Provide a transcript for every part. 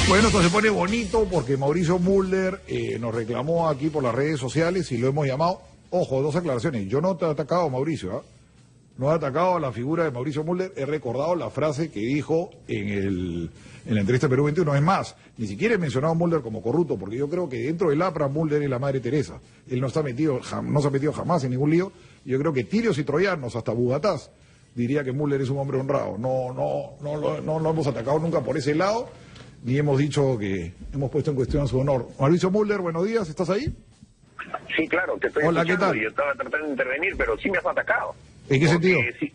Bueno, esto se pone bonito porque Mauricio Mulder nos reclamó aquí por las redes sociales y lo hemos llamado. Ojo, dos aclaraciones. Yo no te he atacado, Mauricio, ¿eh? No he atacado a la figura de Mauricio Mulder. He recordado la frase que dijo en la entrevista de Perú 21. Es más, ni siquiera he mencionado a Mulder como corrupto, porque yo creo que dentro del APRA Mulder es la madre Teresa. Él no se ha metido jamás en ningún lío. Yo creo que tirios y troyanos, hasta Bugatás, diría que Mulder es un hombre honrado. No lo hemos atacado nunca por ese lado, ni hemos dicho que hemos puesto en cuestión su honor. Mauricio Mulder, buenos días, ¿estás ahí? Sí, claro, te estoy Hola, escuchando. ¿qué tal? Yo estaba tratando de intervenir, pero sí me has atacado. ¿En qué sentido? Sí,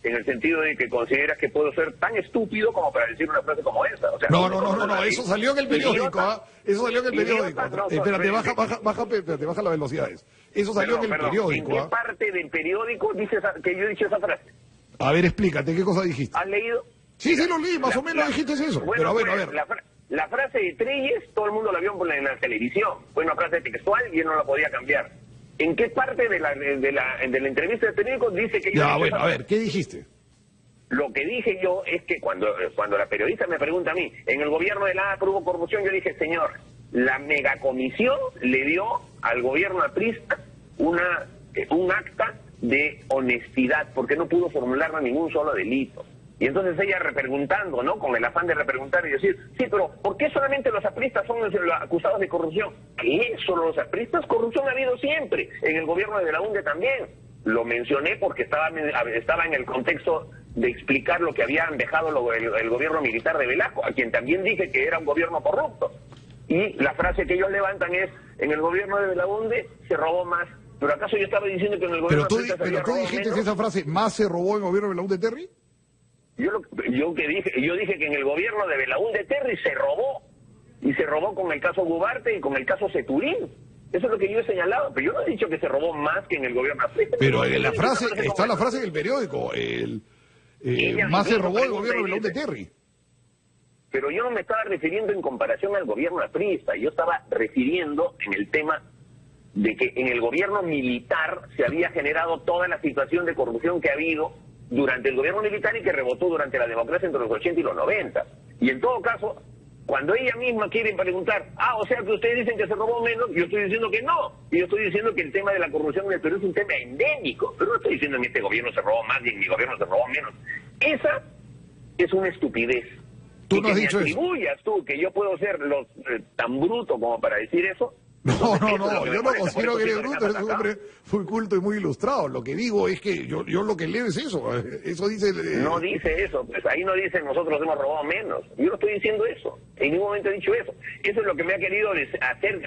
en el sentido de que consideras que puedo ser tan estúpido como para decir una frase como esa. O sea, No, eso salió en el periódico, ¿ah? Eso salió en el periódico. Espérate, baja las velocidades. Eso salió en el periódico, ¿En qué ¿ah? parte del periódico dices que yo he dicho esa frase? A ver, explícate, ¿qué cosa dijiste? ¿Has leído? Sí, lo leí, más o menos dijiste eso. Bueno, pero a ver. La frase de Treyes, todo el mundo la vio en la televisión. Fue una frase textual y él no la podía cambiar. ¿En qué parte de la entrevista del periódico dice que yo... Ya, bueno, a ver, ¿qué dijiste? Lo que dije yo es que cuando la periodista me pregunta a mí, en el gobierno de la APRA hubo corrupción, yo dije, señor, la megacomisión le dio al gobierno aprista un acta de honestidad, porque no pudo formular ningún solo delito. Y entonces ella repreguntando, ¿no? Con el afán de repreguntar y decir, sí, pero ¿por qué solamente los apristas son los acusados de corrupción? ¿Qué? ¿Solo los apristas? Corrupción ha habido siempre. En el gobierno de Belaúnde también. Lo mencioné porque estaba en el contexto de explicar lo que habían dejado el gobierno militar de Velasco, a quien también dije que era un gobierno corrupto. Y la frase que ellos levantan es, en el gobierno de Belaúnde se robó más. ¿Pero acaso yo estaba diciendo que en el gobierno Pero tú dijiste esa frase, ¿más se robó en el gobierno de Belaúnde Terry? Yo dije que en el gobierno de Belaúnde Terry se robó, y se robó con el caso Gubarte y con el caso Ceturín. Eso es lo que yo he señalado, pero yo no he dicho que se robó más que en el gobierno africano. Pero en la frase, está la frase en el periódico, más se robó el gobierno de Belaúnde Terry. Pero yo no me estaba refiriendo en comparación al gobierno aprista, yo estaba refiriendo en el tema de que en el gobierno militar se había generado toda la situación de corrupción que ha habido durante el gobierno militar y que rebotó durante la democracia entre los 80 y los 90. Y en todo caso, cuando ella misma quiere preguntar, o sea que ustedes dicen que se robó menos, yo estoy diciendo que no. Y yo estoy diciendo que el tema de la corrupción en el Perú es un tema endémico. Pero no estoy diciendo que en este gobierno se robó más y en mi gobierno se robó menos. Esa es una estupidez. Tú no has dicho eso. Y que me atribuyas tú que yo puedo ser tan bruto como para decir eso. No, yo no considero que eres bruto, eres un hombre muy culto y muy ilustrado. Lo que digo es que yo lo que leo es eso. Eso dice... No dice eso, pues ahí no dice nosotros hemos robado menos. Yo no estoy diciendo eso. En ningún momento he dicho eso. Eso es lo que me ha querido hacer...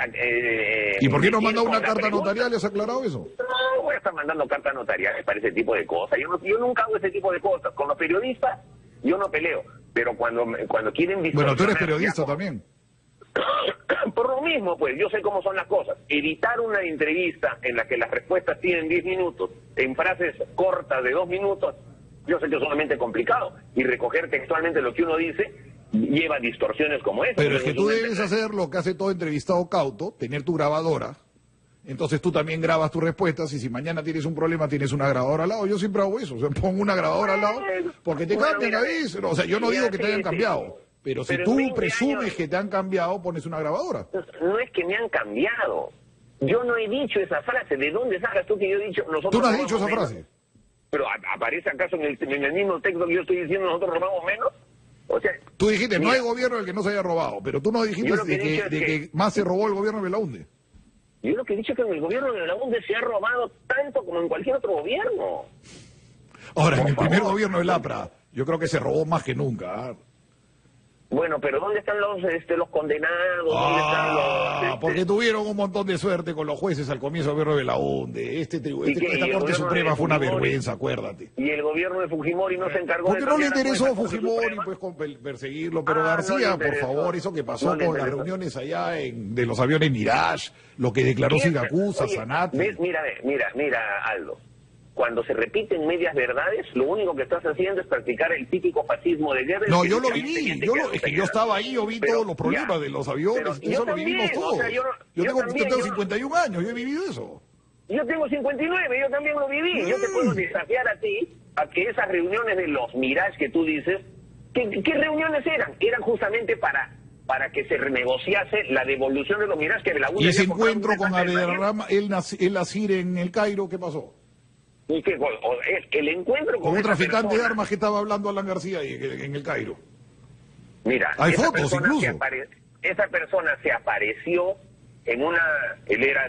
¿Y por qué no mandó una carta notarial? ¿Has aclarado eso? No voy a estar mandando cartas notariales para ese tipo de cosas. Yo nunca hago ese tipo de cosas. Con los periodistas yo no peleo. Pero cuando quieren... Bueno, tú eres periodista también. Por lo mismo, pues, yo sé cómo son las cosas. Evitar una entrevista en la que las respuestas tienen 10 minutos, en frases cortas de 2 minutos, yo sé que es solamente complicado. Y recoger textualmente lo que uno dice lleva distorsiones como esa. Pero es que tú debes hacer lo que hace todo entrevistado cauto, tener tu grabadora. Entonces tú también grabas tus respuestas y si mañana tienes un problema tienes una grabadora al lado. Yo siempre hago eso, o sea, pongo una grabadora al lado porque te cambian a veces. O sea, yo no digo que te hayan cambiado. Pero si tú presumes que te han cambiado, pones una grabadora. No es que me han cambiado. Yo no he dicho esa frase. ¿De dónde sacas tú que yo he dicho nosotros? ¿Tú no has dicho esa frase? ¿Pero aparece acaso en el mismo texto que yo estoy diciendo nosotros robamos menos? O sea... Tú dijiste, no hay gobierno en el que no se haya robado, pero tú no dijiste que más se robó el gobierno de Belaúnde. Yo lo que he dicho es que en el gobierno de Belaúnde se ha robado tanto como en cualquier otro gobierno. Ahora, en el primer gobierno del APRA, yo creo que se robó más que nunca. Bueno, pero ¿dónde están los condenados? ¿Dónde están los...? Porque tuvieron un montón de suerte con los jueces al comienzo del gobierno de Belaúnde. Esta Corte Suprema fue una vergüenza, acuérdate. Y el gobierno de Fujimori no se encargó porque no le interesó a Fujimori pues perseguirlo, pero García, por favor, eso que pasó con las reuniones allá de los aviones Mirage, lo que declaró Siracusa, Zanatti. Mira, Aldo. Cuando se repiten medias verdades, lo único que estás haciendo es practicar el típico fascismo de guerra. No, yo lo viví, es que yo estaba ahí, yo vi todos los problemas de los aviones, eso lo vivimos todos. O sea, yo tengo 51 años, yo he vivido eso. Yo tengo 59, yo también lo viví. Yo te puedo desafiar a ti, a que esas reuniones de los Mirage que tú dices, ¿qué reuniones eran? Eran justamente para para que se renegociase la devolución de los Mirage que Belaúnde. ¿Y ese había comprado encuentro una con planta de Abderrahmane el Nasir en el Cairo, qué pasó? Y que el encuentro Con un esa traficante de persona, armas que estaba hablando Alan García ahí, en el Cairo. Mira, Hay esa fotos persona incluso. esa persona se apareció en una, él era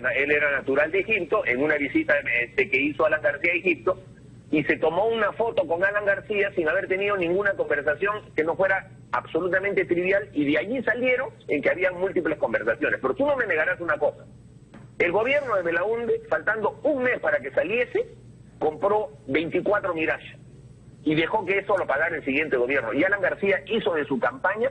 natural de Egipto, en una visita que hizo Alan García a Egipto, y se tomó una foto con Alan García sin haber tenido ninguna conversación que no fuera absolutamente trivial, y de allí salieron en que había múltiples conversaciones. Pero tú no me negarás una cosa: el gobierno de Belaúnde, faltando un mes para que saliese, compró 24 Mirage y dejó que eso lo pagara el siguiente gobierno. Y Alan García hizo de su campaña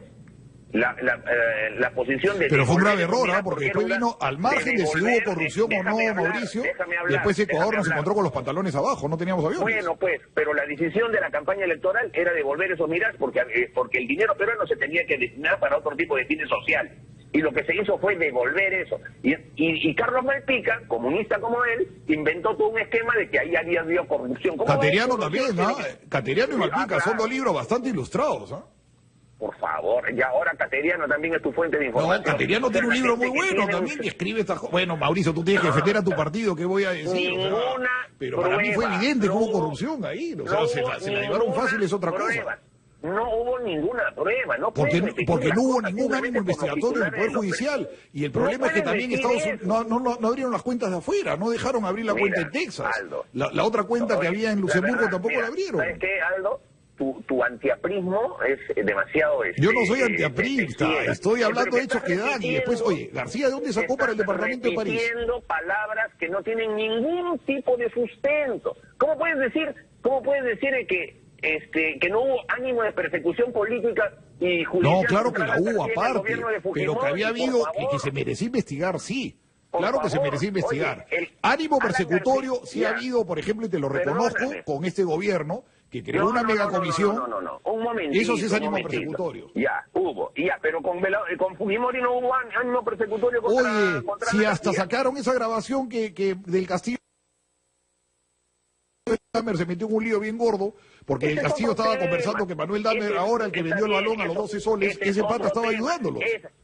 la posición de... Pero fue un grave error, ¿ah? Porque después vino, al margen de si hubo corrupción o no, Mauricio, después Ecuador nos encontró con los pantalones abajo, no teníamos aviones. Bueno, pues, pero la decisión de la campaña electoral era devolver esos Mirage porque el dinero peruano se tenía que destinar para otro tipo de fines sociales. Y lo que se hizo fue devolver eso. Y Carlos Malpica, comunista como él, inventó todo un esquema de que ahí había habido corrupción. Cateriano también, ¿no? Cateriano y Malpica son dos libros bastante ilustrados, ¿ah? Por favor, y ahora Cateriano también es tu fuente de información. No, Cateriano tiene un libro muy bueno también que escribe estas cosas. Bueno, Mauricio, tú tienes que defender a tu partido, ¿qué voy a decir? Ninguna pero para mí fue evidente que hubo corrupción ahí. O sea, se la llevaron fácil es otra cosa. No hubo ninguna prueba, no porque no hubo ningún ánimo investigatorio del Poder Judicial. Y el problema es que también Estados Unidos no abrieron las cuentas de afuera, no dejaron abrir la cuenta en Texas. Aldo, la otra cuenta que había en Luxemburgo tampoco la abrieron. ¿Sabes qué, Aldo? Tu antiaprismo es demasiado... Yo no soy antiaprista, estoy hablando de hechos que dan. Y después, oye, García, ¿de dónde sacó para el departamento de París? Repitiendo palabras que no tienen ningún tipo de sustento. ¿Cómo puedes decir que no hubo ánimo de persecución política y judicial? No, claro que la hubo aparte, pero que había habido y que se merecía investigar, sí. Claro que se merecía investigar. Ánimo persecutorio sí ha habido, por ejemplo, y te lo reconozco, con este gobierno, que creó una megacomisión. No, un momentito. Eso sí es ánimo persecutorio. Ya, hubo. Pero con Fujimori no hubo ánimo persecutorio contra... Oye, contra si hasta sacaron esa grabación que del Castillo se metió en un lío bien gordo, porque el Castillo estaba conversando que Manuel Dahmer, ahora el que vendió el balón a los 12 soles, ese pata estaba ayudándolos.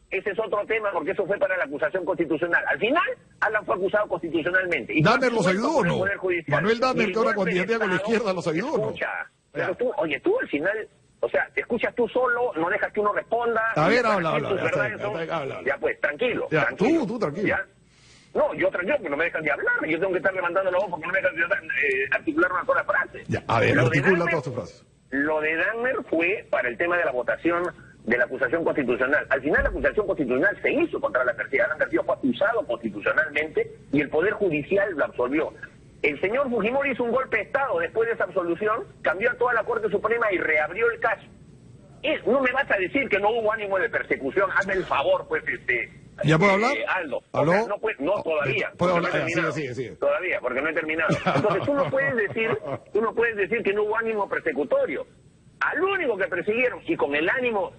Ese es otro tema, porque eso fue para la acusación constitucional. Al final, Alan fue acusado constitucionalmente. ¿Dahmer los ayudó o no? Manuel Dahmer, que ahora candidatea con la izquierda, los ayudó o no. Pero tú al final, o sea, te escuchas tú solo, no dejas que uno responda. A ver, habla. Ya pues, tranquilo. Ya, tú tranquilo. ¿Ya? No, yo tranquilo, que no me dejan de hablar. Yo tengo que estar levantando la voz porque no me dejan de articular una sola frase. Ya, a ver, articula todas tus frases. Lo de Dahmer fue para el tema de la votación de la acusación constitucional. Al final la acusación constitucional se hizo contra Alan García. Alan García fue acusado constitucionalmente y el Poder Judicial lo absolvió. El señor Fujimori hizo un golpe de Estado después de esa absolución, cambió a toda la Corte Suprema y reabrió el caso. No me vas a decir que no hubo ánimo de persecución. Hazme el favor, pues, ¿Ya puedo hablar? Aldo. ¿Aló? O sea, no, todavía. ¿Puedo hablar? Sí. Todavía, porque no he terminado. Entonces tú no puedes decir que no hubo ánimo persecutorio. Al único que persiguieron, y con el ánimo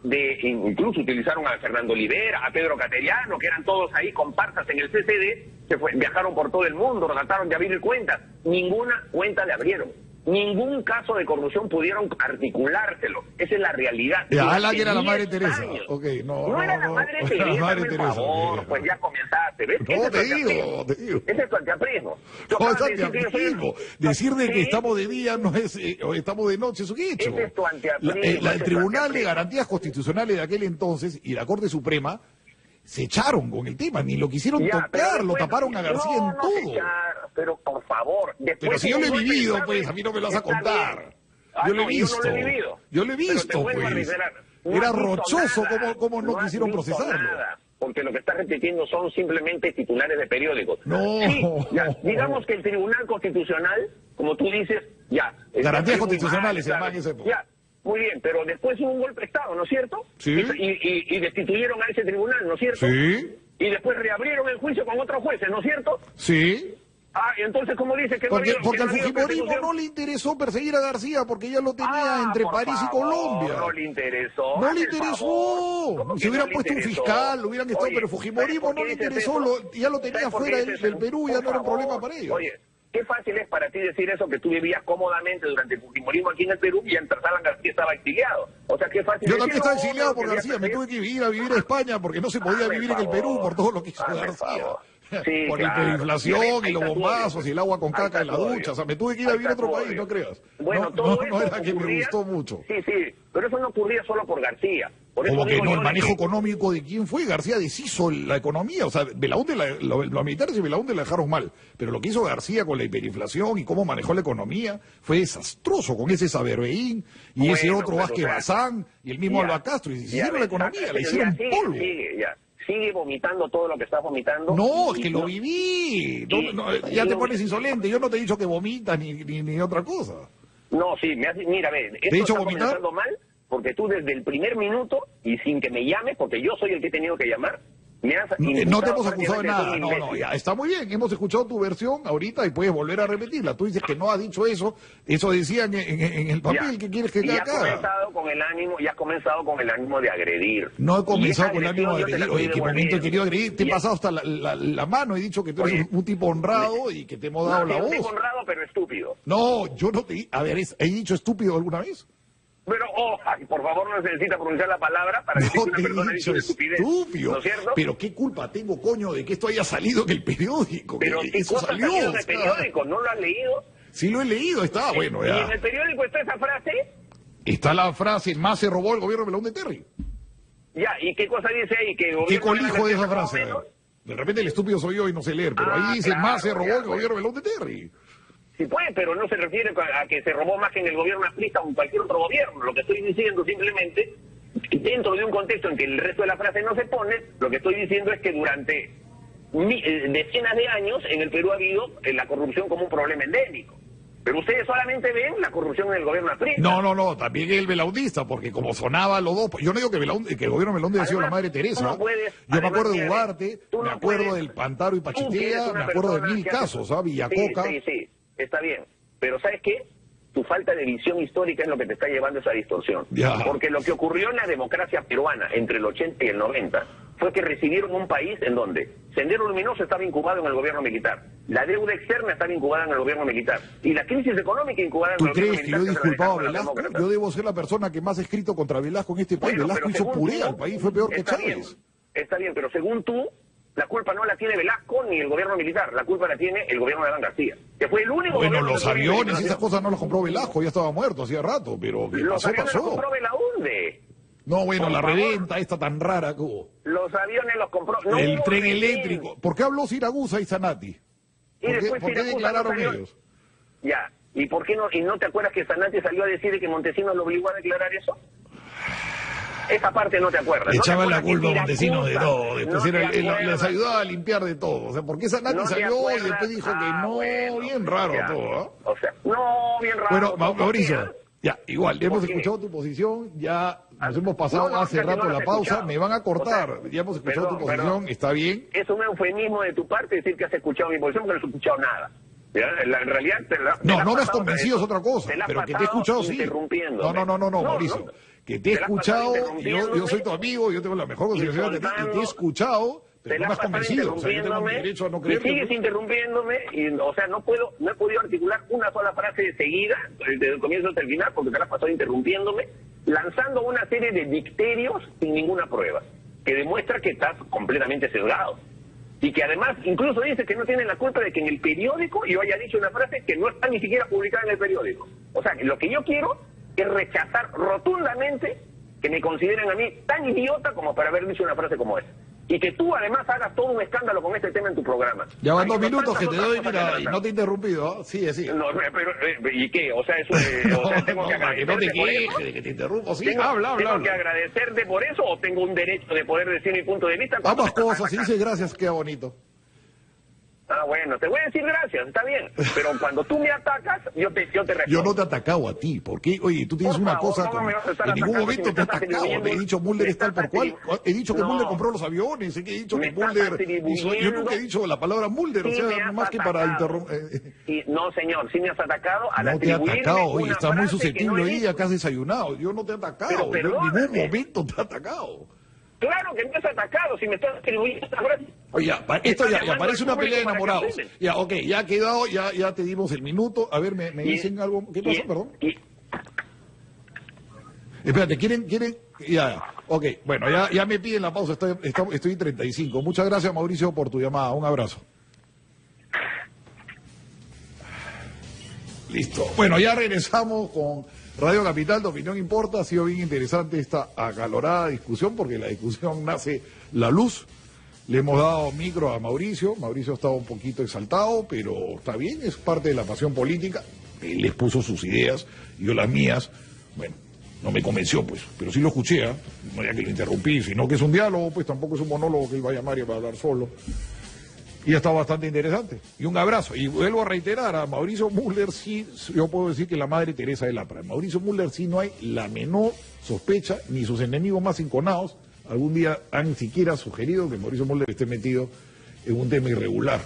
de, incluso utilizaron a Fernando Olivera, a Pedro Cateriano, que eran todos ahí comparsas en el CCD, viajaron por todo el mundo, trataron de abrir cuentas. Ninguna cuenta le abrieron. Ningún caso de corrupción pudieron articulárselo. Esa es la realidad. Alan era la Madre Teresa. Okay, no era la Madre Teresa, por favor, pues ya comenzaste. ¿Ves? No, te digo. Ese es tu antiaprismo. No, es antiaprismo. Decir de que estamos de día no es, o estamos de noche es un hecho. Ese es tu antiaprismo. El Tribunal de Garantías Constitucionales de aquel entonces y la Corte Suprema se echaron con el tema, ni lo quisieron tocar, lo taparon a García en todo. Pero por favor, pero si yo lo he vivido, pues, a mí no me lo vas a contar. Yo lo he visto. Yo lo he visto, pues. Era rochoso como no quisieron procesarlo. Porque lo que está repitiendo son simplemente titulares de periódicos. No. Sí, digamos que el Tribunal Constitucional, como tú dices, Garantías constitucionales se llaman ese. Muy bien, pero después hubo un golpe de Estado, ¿no es cierto? Sí. Y destituyeron a ese tribunal, ¿no es cierto? Sí. Y después reabrieron el juicio con otros jueces, ¿no es cierto? Sí. Y entonces, ¿cómo dice que porque al Fujimorismo no le interesó perseguir a García porque ya lo tenía entre París y Colombia. No le interesó. No le interesó. Si hubieran puesto un fiscal, lo hubieran estado, pero Fujimorismo no le interesó, ya lo tenía fuera del Perú, ya no era un problema para ellos. Oye, Qué fácil es para ti decir eso, que tú vivías cómodamente durante el fujimorismo aquí en el Perú, y mientras Alan García estaba exiliado. O sea, qué fácil. Yo también estaba exiliado por García, me tuve que ir a vivir a España porque no se podía vivir en el Perú por todo lo que hizo García. Sí, por claro. hiperinflación y los Ahí está bombazos tu y el agua con caca en la odio. ducha. O sea, me tuve que ir a vivir a otro país, no creas. Bueno, no era que me gustó mucho. Sí, pero eso no ocurría solo por García. Por eso Como que digo no, yo el manejo que- económico de quién fue. García deshizo la economía. O sea, Belaúnde, los militares y Belaúnde la dejaron mal. Pero lo que hizo García con la hiperinflación y cómo manejó la economía fue desastroso con ese Saberbeín y ese otro pero, Vázquez o sea, Bazán y el mismo ya, Alba Castro. Y ya hicieron la ves, economía, la pero hicieron ya polvo. Sigue vomitando todo lo que estás vomitando. No, es Y que lo viví. Ya te pones insolente. Yo no te he dicho que vomitas ni otra cosa. No, sí, mira, ve, esto ¿Te he hecho está vomitar? comenzando mal, porque tú desde el primer minuto, y sin que me llames, porque yo soy el que he tenido que llamar, me has No te hemos acusado de prácticamente nada. un No, imbécil. ya está muy bien. Hemos escuchado tu versión ahorita y puedes volver a repetirla. Tú dices que no has dicho eso. Eso decían en el papel. Ya. ¿Qué quieres que Y haga? has comenzado con el ánimo de agredir. No he Y comenzado esa con el ánimo de agresión yo te la agredir. Oye, estoy ¿qué momento he devolviendo. querido agredir? Te he Y- pasado hasta la mano. He dicho que tú eres Oye, un tipo honrado y que te hemos dado No, la sí, un tipo voz. honrado, pero estúpido. No, yo no te... A ver, ¿he dicho estúpido alguna vez? Pero, ay, por favor, no se necesita pronunciar la palabra para decir No que una te persona he dice dicho una estupidez. estúpido. ¿No es cierto? Pero ¿qué culpa tengo, coño, de que esto haya salido en el periódico? Pero Que ¿qué eso cosa salió. salió en el o sea, periódico? ¿No lo has leído? Sí lo he leído, está bueno, Y en ya. el periódico está esa frase. Está la frase, más se robó el gobierno de Belaúnde Terry. Ya, ¿y qué cosa dice ahí? Que el ¿Qué gobierno colijo de esa más o frase? menos. De repente el estúpido soy yo y no sé leer, pero ahí dice, Claro, más se robó ya, el gobierno de Belaúnde Terry. Sí puede, pero no se refiere a que se robó más que en el gobierno aprista o en cualquier otro gobierno. Lo que estoy diciendo simplemente, dentro de un contexto en que el resto de la frase no se pone, lo que estoy diciendo es que durante decenas de años en el Perú ha habido la corrupción como un problema endémico. Pero ustedes solamente ven la corrupción en el gobierno aprista. No, también el belaundista, porque como sonaba los dos, yo no digo que, que el gobierno de Belaúnde haya sido la Además, madre Teresa. tú no puedes- Yo me además, acuerdo de mira, Ugarte, tú me no acuerdo puedes- del Pantaro y Tú que eres Pachitea, una me acuerdo de persona mil que hace- casos, ¿ah? Villacoca. Sí, está bien. Pero ¿sabes qué? Tu falta de visión histórica es lo que te está llevando a esa distorsión. Ya. Porque lo que ocurrió en la democracia peruana entre el 80 y el 90 fue que recibieron un país en donde Sendero Luminoso estaba incubado en el gobierno militar, la deuda externa estaba incubada en el gobierno militar y la crisis económica incubada en ¿Tú el gobierno crees que militar. yo he se la disculpado a dejaron los Velasco? demócratas. Yo debo ser la persona que más ha escrito contra Velasco en este país. Bueno, Velasco pero hizo según puré, tú, el país fue peor que está bien, Chávez. está bien, pero según tú, la culpa no la tiene Velasco ni el gobierno militar, la culpa la tiene el gobierno de Alan García, que fue el único Bueno, gobierno los que tuvo aviones y esas intervención. cosas no los compró Velasco, ya estaba muerto hacía rato, pero ¿qué Los pasó, aviones los pasó? compró Belaúnde. No, bueno, Por la favor. reventa esta tan rara que hubo. Los aviones los compró. No El hubo tren reventa. eléctrico. ¿Por qué habló Siragusa y Zanatti? Y ¿Por qué, después por qué Siracusa declararon no salió. ellos? Ya. ¿Y por qué no? ¿Y no te acuerdas que Zanatti salió a decir que Montesinos lo obligó a declarar eso? Esa parte no te acuerdas. Le ¿No te echaban la acuerdas culpa a que Montesinos de Siracusa todo. Después no era te les acuerdas? ayudaba a limpiar de todo. O sea, ¿por qué Zanatti ¿No te salió y acuerdas? después dijo que no? Bueno, Bien raro ya. todo, ¿ah? O sea, no, bien raro. Bueno, todo, Mauricio, porque- ya, igual, hemos ¿Por qué? escuchado tu posición, ya nos hemos pasado No, hace casi rato no la has pausa, escuchado. me van a cortar, O sea, ya hemos escuchado tu perdón, posición, está bien. Es un eufemismo de tu parte decir que has escuchado mi posición, porque no has escuchado nada. ¿Ya? En realidad No, no me has convencido, es otra cosa, pero que te he escuchado sí. Interrumpiendo. No, Mauricio, que te he la has pasado escuchado, yo soy tu amigo, yo tengo la mejor consideración de ti, y te he escuchado, pero no me has convencido, o sea, yo tengo mi derecho a no y creerte. sigues interrumpiéndome, y, o sea, no he podido articular una sola frase de seguida, desde el comienzo hasta el final, porque te la has pasado interrumpiéndome, lanzando una serie de dicterios sin ninguna prueba, que demuestra que estás completamente sesgado. Y que además incluso dice que no tienen la culpa de que en el periódico yo haya dicho una frase que no está ni siquiera publicada en el periódico. O sea, lo que yo quiero es rechazar rotundamente que me consideren a mí tan idiota como para haber dicho una frase como esa. Y que tú además hagas todo un escándalo con este tema en tu programa. Ya van 2 Hay minutos que te tantas doy, otras mira, cosas y que no te he interrumpido, ¿ah? Sigue, sigue. no, pero, ¿y qué? O sea, eso, o sea, tengo que para que no te agradecerte por eso. quejes de que te interrumpo, sí, ¿Tengo, habla. ¿Tengo que agradecerte por eso o tengo un derecho de poder decir mi punto de vista? Ambas cosas, si dices gracias, queda bonito. Ah, bueno, te voy a decir gracias, está bien. Pero cuando tú me atacas, yo te respondo. Yo no te he atacado a ti, porque, oye, tú tienes Por una favor, cosa, ¿cómo me vas a estar en ningún atacando momento si me te he estás atacado, atribuyendo- te he dicho Mulder me es tal por estás cual, he dicho que no. Mulder compró los aviones, he dicho Me que estás Mulder atribuyendo- yo nunca he dicho la palabra Mulder, Sí, o me sea, has más que para atacado. interrumpir. Y, no, señor, sí me has atacado al No te he atribuirme atacado, oye, una estás muy frase que susceptible no he hoy día dicho. que has desayunado, yo no te he atacado, Pero yo en ningún perdóname. momento te he atacado. Claro que no es atacado, si me estás atribuyendo esta frase. Oye, esto ya parece una pelea de enamorados. Ya, ok, ya ha quedado, ya te dimos el minuto. A ver, me dicen algo. ¿Qué pasó, perdón? Espérate, ¿quieren? Ya, ok, bueno, ya me piden la pausa, estoy en 35. Muchas gracias, Mauricio, por tu llamada. Un abrazo. Listo. Bueno, ya regresamos con Radio Capital, tu opinión importa. Ha sido bien interesante esta acalorada discusión, porque la discusión nace la luz. Le hemos dado micro a Mauricio. Mauricio ha estado un poquito exaltado, pero está bien, es parte de la pasión política. Él les puso sus ideas, yo las mías. Bueno, no me convenció, pues, pero sí lo escuché, ¿eh? No ya que lo interrumpí, sino que es un diálogo, pues tampoco es un monólogo que él va a llamar y va a hablar solo. Y ha estado bastante interesante. Y un abrazo. Y vuelvo a reiterar, a Mauricio Müller sí, yo puedo decir que la madre Teresa del APRA. Mauricio Müller sí no hay la menor sospecha, ni sus enemigos más enconados algún día han siquiera sugerido que Mauricio Müller esté metido en un tema irregular.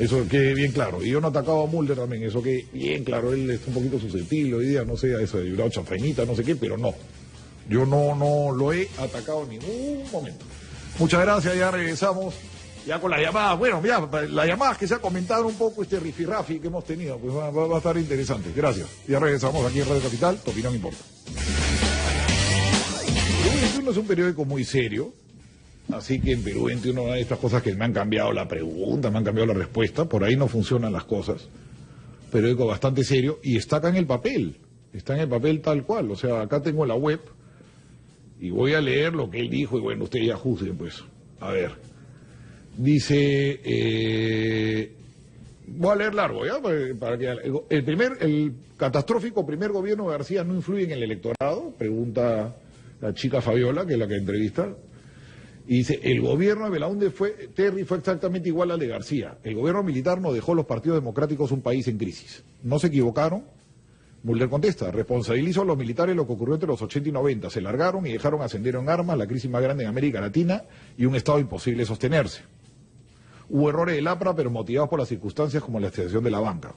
Eso quede bien claro. Y yo no atacaba a Müller también, eso quede bien claro. Él está un poquito susceptible hoy día, no sé, a eso de una chanfainita, no sé qué, pero no. Yo no lo he atacado en ningún momento. Muchas gracias, ya regresamos. Ya con las llamadas, bueno, ya, las llamadas que se ha comentado un poco este rifirrafi que hemos tenido, pues va a estar interesante. Gracias. Ya regresamos aquí en Radio Capital, tu opinión importa. Perú 21 es un periódico muy serio, así que en Perú 21 hay estas cosas que me han cambiado la pregunta, me han cambiado la respuesta, por ahí no funcionan las cosas. Periódico bastante serio y está acá en el papel tal cual, o sea, acá tengo la web y voy a leer lo que él dijo y bueno, ustedes ya juzguen, pues, a ver. Dice, voy a leer largo, ¿ya? Para que el catastrófico primer gobierno de García no influye en el electorado, pregunta la chica Fabiola, que es la que entrevista. Y dice, el gobierno de Belaúnde Terry fue exactamente igual al de García. El gobierno militar no dejó a los partidos democráticos un país en crisis. ¿No se equivocaron? Müller contesta, responsabilizo a los militares lo que ocurrió entre los 80 y 90. Se largaron y dejaron ascender en armas la crisis más grande en América Latina y un Estado imposible de sostenerse. Hubo errores del APRA, pero motivados por las circunstancias como la extensión de la banca.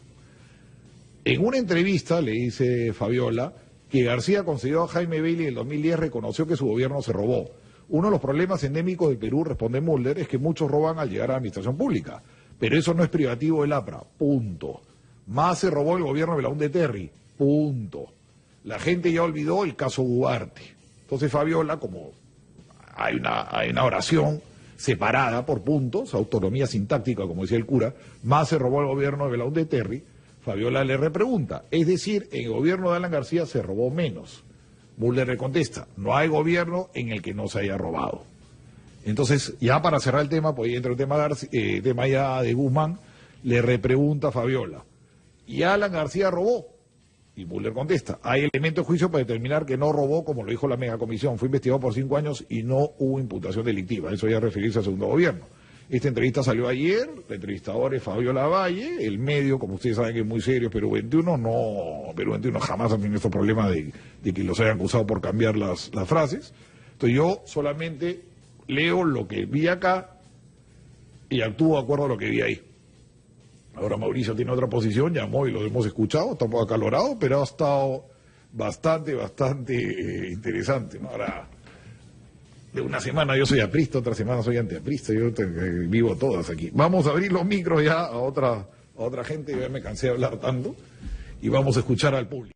En una entrevista, le dice Fabiola, que García concedió a Jaime Bailey en el 2010, reconoció que su gobierno se robó. Uno de los problemas endémicos del Perú, responde Müller, es que muchos roban al llegar a la administración pública. Pero eso no es privativo del APRA, punto. Más se robó el gobierno de Belaúnde Terry, punto. La gente ya olvidó el caso Ugarte. Entonces Fabiola, como hay una oración separada por puntos, autonomía sintáctica, como decía el cura, más se robó el gobierno de Belaúnde Terry, Fabiola le repregunta, es decir, en el gobierno de Alan García se robó menos. Müller le contesta, no hay gobierno en el que no se haya robado. Entonces, ya para cerrar el tema, pues entra el tema ya de Guzmán, le repregunta a Fabiola, ¿y Alan García robó? Y Müller contesta, hay elementos de juicio para determinar que no robó, como lo dijo la megacomisión, fue investigado por 5 años y no hubo imputación delictiva. Eso ya referirse al segundo gobierno. Esta entrevista salió ayer, la entrevistadora es Fabiola Valle, el medio, como ustedes saben que es muy serio, Perú 21, Perú 21 jamás ha tenido estos problemas de que los hayan acusado por cambiar las frases. Entonces yo solamente leo lo que vi acá y actúo de acuerdo a lo que vi ahí. Ahora Mauricio tiene otra posición, llamó y lo hemos escuchado, está un poco acalorado, pero ha estado bastante interesante, ¿no? Ahora, de una semana yo soy aprista, otra semana soy antiaprista, yo vivo todas aquí. Vamos a abrir los micros ya a otra gente, ya me cansé de hablar tanto, y vamos a escuchar al público.